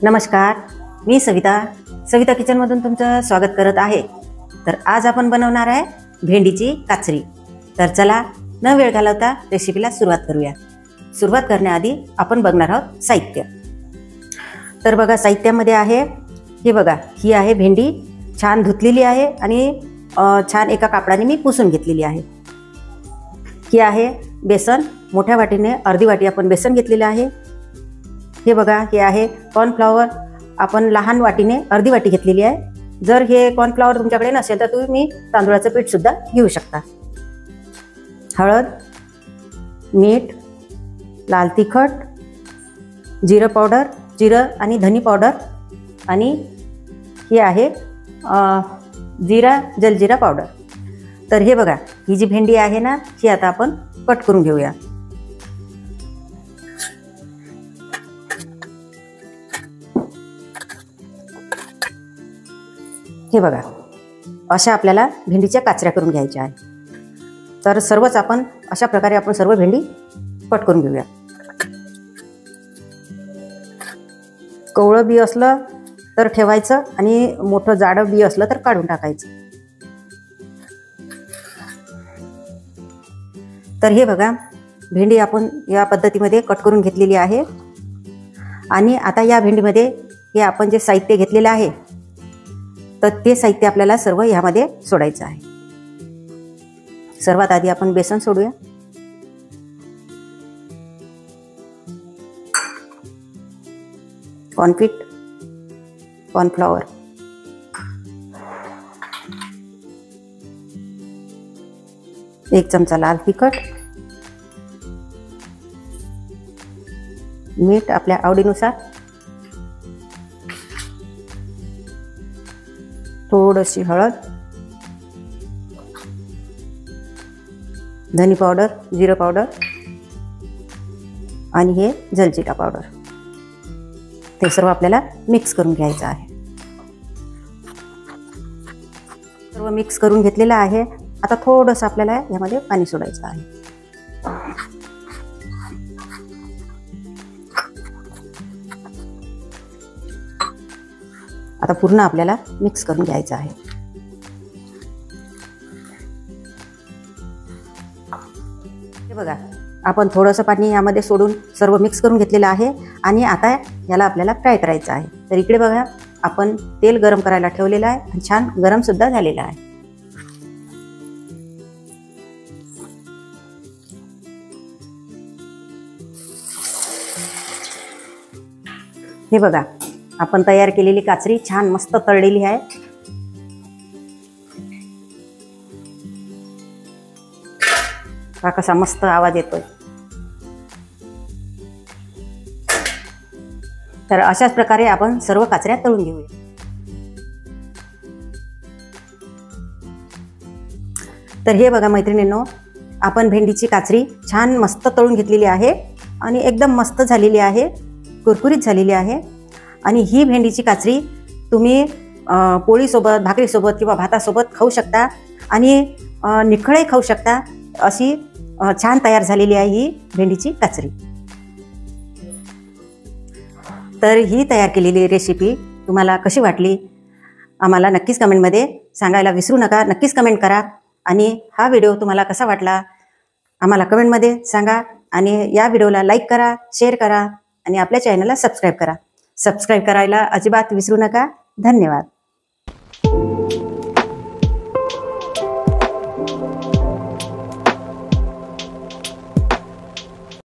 नमस्कार, मी सविता किचनमधून तुमचं स्वागत करत आहे। तर आज आपण बनवणार आहे भेंडीची काचरी। तर चला न वेळ घालवता रेसिपीला सुरुवात करूया। सुरुवात करण्याआधी आपण बघणार आहोत साहित्य। तर बघा साहित्यामध्ये आहे हे बघा, ही आहे भेंडी छान धुतलेली आहे आणि छान एका कापडाने मी पुसून घेतलेली आहे। ही आहे बेसन, मोठ्या वाटीने अर्धी वाटी आपण बेसन घेतलेले आहे। हे बघा, हे आहे कॉर्नफ्लॉवर, आपण लहान वाटीने अर्धी वाटी घेतलेली आहे। जर हे कॉर्नफ्लॉवर तुमच्याकडे नसेल तर तुम्ही तांदूळाचं पीठ सुद्धा घेऊ शकता। हळद, मीठ, लाल तिखट, जिरं पावडर, जिरं आणि धनी पावडर, आणि हे आहे जिरा जलजिरा पावडर। तर हे बघा, ही जी भेंडी आहे ना, ही आता आपण कट करून घेऊया। हे बघा, अशा आपल्याला भेंडीच्या काचऱ्या करून घ्यायच्या आहे। तर सर्वच आपण अशा प्रकारे आपण सर्व भेंडी कट करून घेऊया। कवळं बी असलं तर ठेवायचं आणि मोठं जाडं बी असलं तर काढून टाकायचं। तर हे बघा, भेंडी आपण या पद्धतीमध्ये कट करून घेतलेली आहे। आणि आता या भेंडीमध्ये हे आपण जे साहित्य घेतलेलं आहे तर ते साहित्य आपल्याला सर्व यामध्ये सोडायचं आहे। सर्वात आधी आपण बेसन सोडूया। कॉर्नपीठ, कॉर्नफ्लॉवर, एक चमचा लाल तिखट, मीठ आपल्या आवडीनुसार, थोडीशी हळद, धनी पावडर, जिरं पावडर आणि हे जलजिरा पावडर। ते सर्व आपल्याला मिक्स करून घ्यायचं आहे। सर्व मिक्स करून घेतलेलं आहे। आता थोडंसं आपल्याला यामध्ये पाणी सोडायचं आहे। आता पूर्ण आपल्याला मिक्स करून घ्यायचं आहे। हे बघा, आपण थोडंसं पाणी यामध्ये सोडून सर्व मिक्स करून घेतलेलं आहे आणि आता याला आपल्याला फ्राय करायचं आहे। तर इकडे बघा, आपण तेल गरम करायला ठेवलेलं आहे आणि छान गरम सुद्धा झालेलं आहे। हे बघा, आपण तयार केलेली काचरी छान मस्त तळलेली आहे। हा कसा मस्त आवाज येतोय। तर अशाच प्रकारे आपण सर्व काचऱ्या तळून घेऊया। तर हे बघा मैत्रिणींनो, आपण भेंडीची काचरी छान मस्त तळून घेतलेली आहे आणि एकदम मस्त झालेली आहे, कुरकुरीत झालेली आहे। आणि ही भेंडीची काचरी तुम्ही पोळीसोबत, भाकरीसोबत किंवा भातासोबत खाऊ शकता आणि निखळे खाऊ शकता। अशी छान तयार झालेली आहे ही भेंडीची काचरी। तर ही तयार केलेली रेसिपी तुम्हाला कशी वाटली आम्हाला नक्कीच कमेंटमध्ये सांगायला विसरू नका। नक्कीच कमेंट करा आणि हा व्हिडिओ तुम्हाला कसा वाटला आम्हाला कमेंटमध्ये सांगा। आणि या व्हिडिओला लाईक करा, शेअर करा आणि आपल्या चॅनलला सबस्क्राईब करा। सबस्क्राईब करायला अजिबात विसरू नका। धन्यवाद।